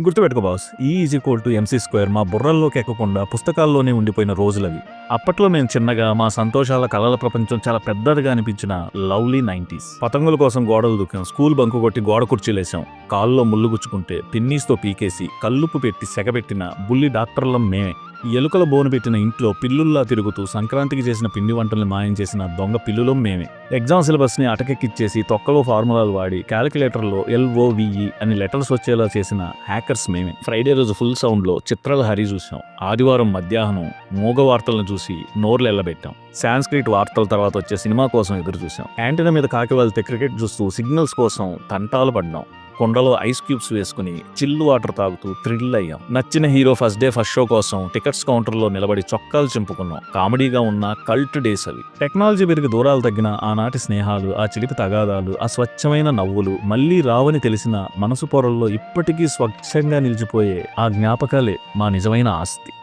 గుర్తుపెట్టుకో boss, E=MC² మా బుర్రల్లోకి ఎక్కకుండా పుస్తకాల్లోనే ఉండిపోయిన రోజులవి. అప్పట్లో మేము చిన్నగా మా సంతోషాల కలల ప్రపంచం చాలా పెద్దదిగా అనిపించిన లవ్లీ 90s. పతంగుల కోసం గోడలు దూకాం, స్కూల్ బంకు కొట్టి గోడ కుర్చీలేసాం, కాల్లో ముళ్ళు గుచ్చుకుంటే పిన్నీస్తో పీకేసి కల్లుపు పెట్టి సెగబెట్టిన బుల్లి డాక్టర్లం మేమే. ఎలుకల బోను పెట్టిన ఇంట్లో పిల్లుల్లా తిరుగుతూ సంక్రాంతికి చేసిన పిండి వంటల్ని మాయం చేసిన దొంగ పిల్లులం మేమే. ఎగ్జామ్ సిలబస్ని అటకెక్కిచ్చేసి తొక్కలో ఫార్ములాలు వాడి క్యాలిక్యులేటర్లో LOVE అని లెటర్స్ వచ్చేలా చేసిన హ్యాకర్స్ మేమే. ఫ్రైడే రోజు ఫుల్ సౌండ్లో చిత్రాల హరి చూసాం, ఆదివారం మధ్యాహ్నం మూగ వార్తలను చూసి నోర్లు ఎల్లబెట్టాం, సాంస్క్రిట్ వార్తల తర్వాత వచ్చే సినిమా కోసం ఎదురు చూసాం, యాంటీనా మీద కాకి వెళ్తే క్రికెట్ చూస్తూ సిగ్నల్స్ కోసం తంటాలు పడ్డాం, కొండలో ఐస్ క్యూబ్స్ వేసుకుని చిల్లు వాటర్ తాగుతూ థ్రిల్ అయ్యాం, నచ్చిన hero first day first show కోసం టికెట్స్ కౌంటర్లో నిలబడి చొక్కాలు చింపుకున్నాం. కామెడీగా ఉన్న కల్ట్ డేస్ అవి. టెక్నాలజీ పెరిగి దూరాలు తగ్గిన ఆనాటి స్నేహాలు, ఆ చిలిపి తగాదాలు, ఆ స్వచ్ఛమైన నవ్వులు మళ్లీ రావని తెలిసిన మనసు పొరల్లో ఇప్పటికీ స్వచ్ఛంగా నిలిచిపోయే ఆ జ్ఞాపకాలే మా నిజమైన ఆస్తి.